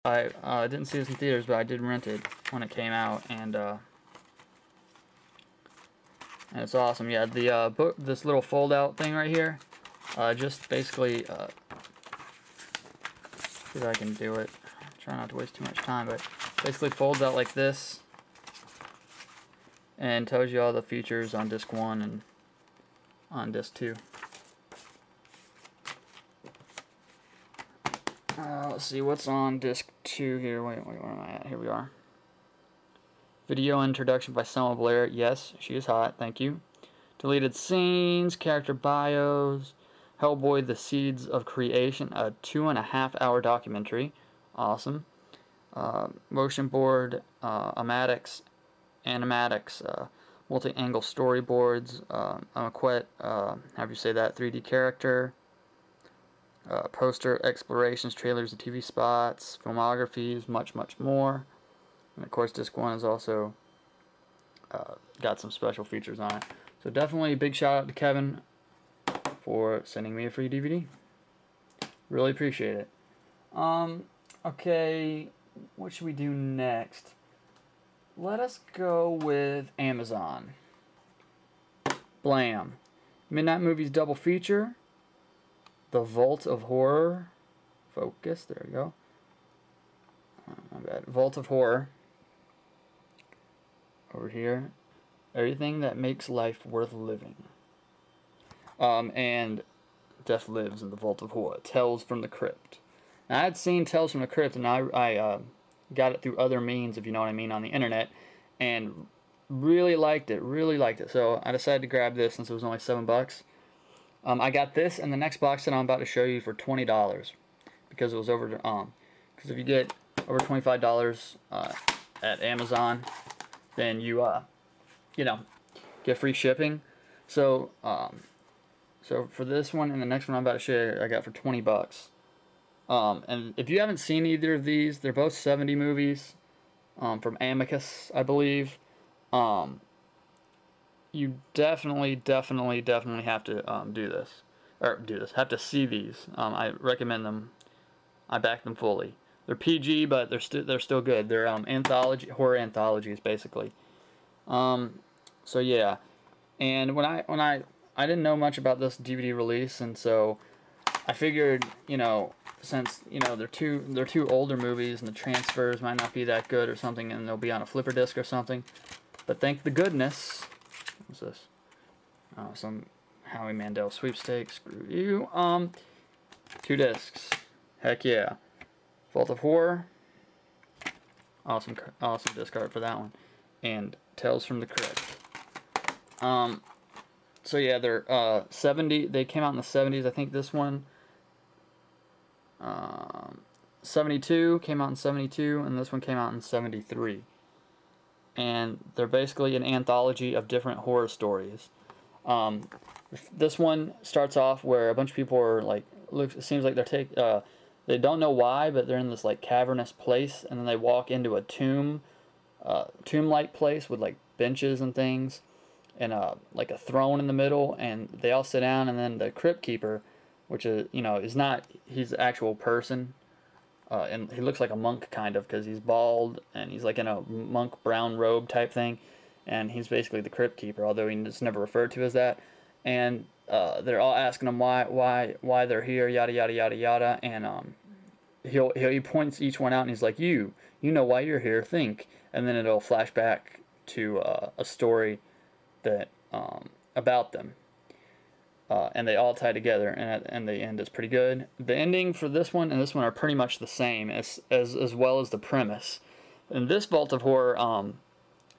I didn't see this in theaters, but I did rent it when it came out, and it's awesome. Yeah, the book, this little fold-out thing right here, just basically, see if I can do it. Try not to waste too much time, but basically folds out like this, and tells you all the features on disc 1 and on disc 2. Let's see what's on disc 2 here. Wait, where am I at? Here we are. Video introduction by Selma Blair. Yes, she is hot. Thank you. Deleted scenes, character bios, Hellboy: The Seeds of Creation, a 2.5-hour documentary. Awesome. Motion board, animatics, multi-angle storyboards, maquette, however you say that, 3D character, poster, explorations, trailers, and TV spots, filmographies, much more. And of course, disc 1 is also got some special features on it. So definitely a big shout out to Kevin for sending me a free DVD. Really appreciate it. Okay, what should we do next? Let us go with Amazon. Blam. Midnight Movies double feature. The Vault of Horror. Focus, there we go. My bad. Vault of Horror. Over here. Everything that makes life worth living. And Death Lives in the Vault of Horror. Tales from the Crypt. Now, I had seen Tales from the Crypt, and I got it through other means, if you know what I mean, on the internet, and really liked it. So I decided to grab this since it was only $7. I got this and the next box that I'm about to show you for $20 because it was over. Because if you get over $25 at Amazon, then you get free shipping. So so for this one and the next one I'm about to show you, I got for $20. And if you haven't seen either of these, they're both 70 movies from Amicus, I believe. You definitely have to have to see these. I recommend them. I back them fully. They're PG, but they're still good. They're horror anthologies basically. So yeah, and when I didn't know much about this DVD release, and so I figured, since they're two older movies and the transfers might not be that good or something, and they'll be on a flipper disc or something. But thank the goodness. What's this? Some Howie Mandel sweepstakes. Screw you. 2 discs. Heck yeah. Vault of Horror. Awesome disc art for that one. And Tales from the Crypt. So yeah, they're 70. They came out in the 70s. I think this one 72 came out in 72, and this one came out in 73. And they're basically an anthology of different horror stories. This one starts off where a bunch of people are it seems like they don't know why, but they're in this cavernous place, and then they walk into a tomb-like place with benches and things, and a throne in the middle, and they all sit down, and then the crypt keeper, which is he's the actual person. And he looks like a monk kind of, because he's bald and he's in a monk brown robe type thing, and he's basically the crypt keeper, although he's never referred to as that. And they're all asking him why they're here, yada yada yada yada, and he points each one out and he's like, you know why you're here, think, and then it'll flash back to a story that about them. And they all tie together, and the end is pretty good. The ending for this one and this one are pretty much the same, as well as the premise. In this Vault of Horror, I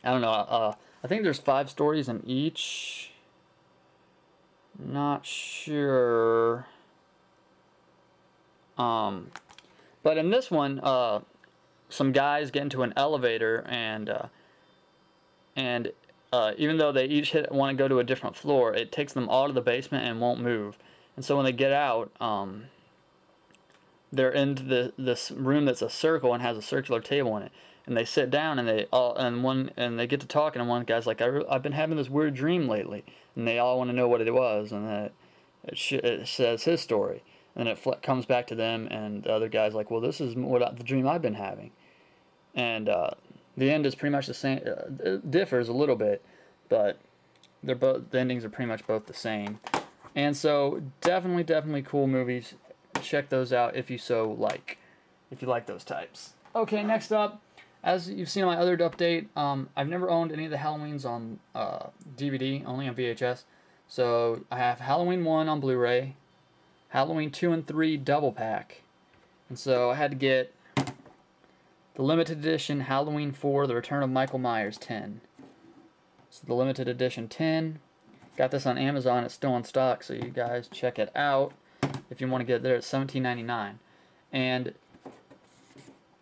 don't know, I think there's 5 stories in each. Not sure. But in this one, some guys get into an elevator, and even though they each want to go to a different floor, it takes them all to the basement and won't move. And so when they get out, they're into this room that's a circle and has a circular table in it. And they sit down, and they get to talking, and one guy's like, I've been having this weird dream lately, and they all want to know what it was, and it says his story. and then it comes back to them, and the other guy's like, well, this is the dream I've been having. And the end is pretty much the same. It differs a little bit, but the endings are pretty much both the same. And so definitely cool movies. Check those out if you like those types. Okay, next up, as you've seen on my other update, I've never owned any of the Halloweens on DVD, only on VHS. So I have Halloween 1 on Blu-ray, Halloween 2 and 3 double pack, and so I had to get the limited edition Halloween 4, The Return of Michael Myers 10. So the limited edition 10. Got this on Amazon. It's still in stock, so you guys check it out if you want to get it there. It's $17.99. And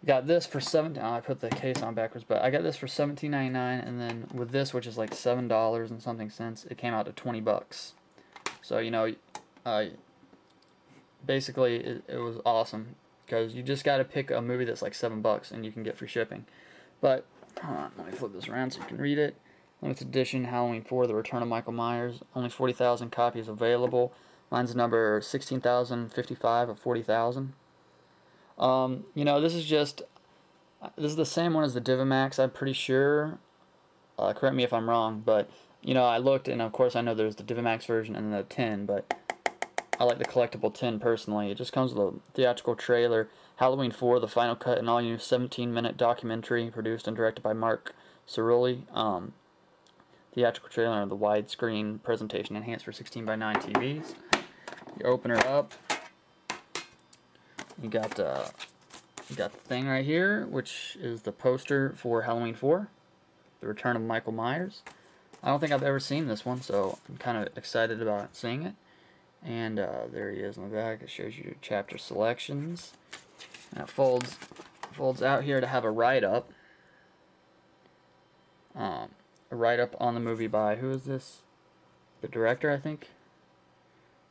got this for I put the case on backwards, but I got this for $17.99, and then with this, which is like $7 and something cents, it came out to $20. So, you know, basically it was awesome, because you just got to pick a movie that's like $7 and you can get free shipping. But hold on, let me flip this around so you can read it. Limited edition Halloween 4, The Return of Michael Myers. Only 40,000 copies available. Mine's number 16,055 of 40,000. You know, this is the same one as the Divimax, I'm pretty sure. Correct me if I'm wrong, but you know, I looked, and of course I know there's the Divimax version and the 10, but I like the collectible 10 personally. It just comes with a theatrical trailer, Halloween 4, the final cut, and all new 17-minute documentary produced and directed by Mark Cerulli. Theatrical trailer and the widescreen presentation enhanced for 16:9 TVs. You open her up. You got the thing right here, which is the poster for Halloween 4, The Return of Michael Myers. I don't think I've ever seen this one, so I'm kind of excited about seeing it. And there he is in the back. It shows you your chapter selections. And it folds out here to have a write-up. A write-up on the movie by, who is this? The director, I think.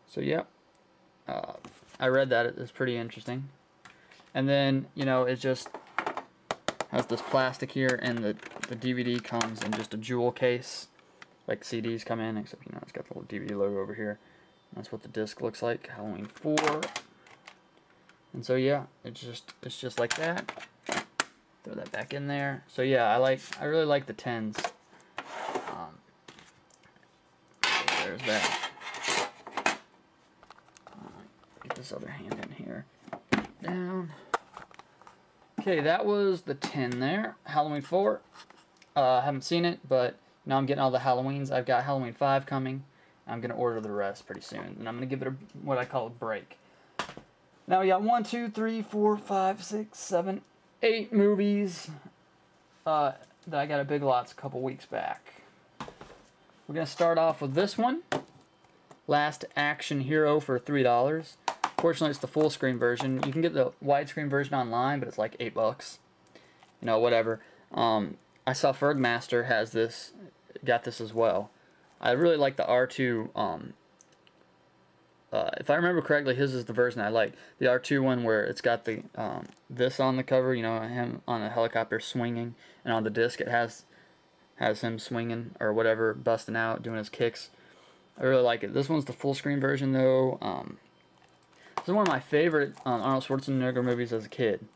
So, yeah. I read that. It's pretty interesting. And then, you know, it just has this plastic here, and the DVD comes in just a jewel case, like CDs come in, except, you know, it's got the little DVD logo over here. That's what the disc looks like, Halloween 4. And so, yeah, it's just like that. Throw that back in there. So, yeah, I really like the 10s. So there's that. Get this other hand in here. Down. Okay, that was the 10 there. Halloween 4. I haven't seen it, but now I'm getting all the Halloweens. I've got Halloween 5 coming. I'm going to order the rest pretty soon. And I'm going to give it what I call a break. Now we got 1, 2, 3, 4, 5, 6, 7, 8 movies that I got at Big Lots a couple weeks back. We're going to start off with this one. Last Action Hero for $3. Fortunately, it's the full screen version. You can get the widescreen version online, but it's like $8. You know, whatever. I saw Fergmaster has this, got this as well. I really like the R2. If I remember correctly, his is the version I like. The R2 one where it's got the this on the cover, you know, him on a helicopter swinging, and on the disc it has him swinging or whatever, busting out, doing his kicks. I really like it. This one's the full screen version though. This is one of my favorite Arnold Schwarzenegger movies as a kid.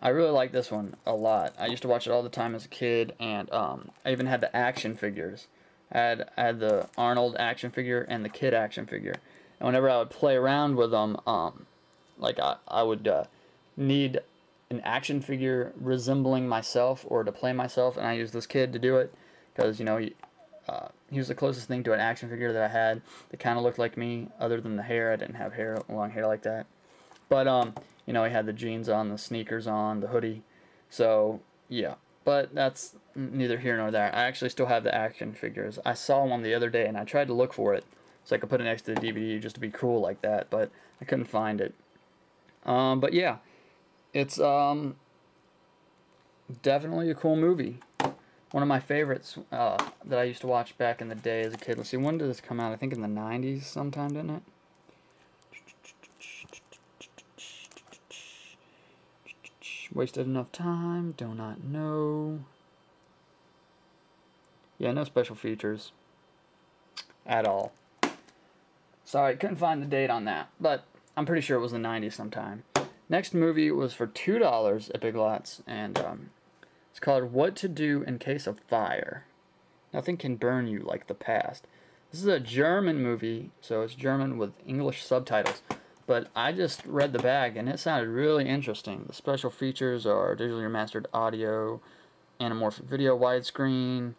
I really like this one a lot. I used to watch it all the time as a kid, and I even had the action figures. I had the Arnold action figure and the Kid action figure. And whenever I would play around with them, like I would need an action figure resembling myself or to play myself, and I used this kid to do it because, you know, he was the closest thing to an action figure that I had that kind of looked like me, other than the hair. I didn't have hair, long hair like that. But, you know, he had the jeans on, the sneakers on, the hoodie. So, yeah. But that's neither here nor there. I actually still have the action figures. I saw one the other day, and I tried to look for it so I could put it next to the DVD just to be cool like that, but I couldn't find it. But, yeah. It's definitely a cool movie. One of my favorites that I used to watch back in the day as a kid. Let's see, when did this come out? I think in the 90s sometime, didn't it? Wasted enough time, do not know. Yeah, no special features at all. Sorry, couldn't find the date on that, but I'm pretty sure it was the 90s sometime. Next movie was for $2 at Big Lots, and it's called What to Do in Case of Fire. Nothing can burn you like the past. This is a German movie, so it's German with English subtitles. But I just read the bag, and it sounded really interesting. The special features are digitally remastered audio, anamorphic video widescreen,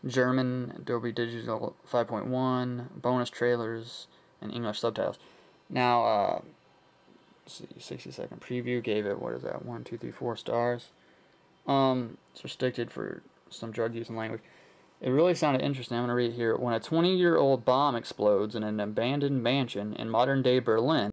German Adobe Digital 5.1, bonus trailers, and English subtitles. Now, let's see, 60-second preview gave it, what is that, 1, 2, 3, 4 stars. It's restricted for some drug use and language. It really sounded interesting. I'm going to read it here. When a 20-year-old bomb explodes in an abandoned mansion in modern-day Berlin,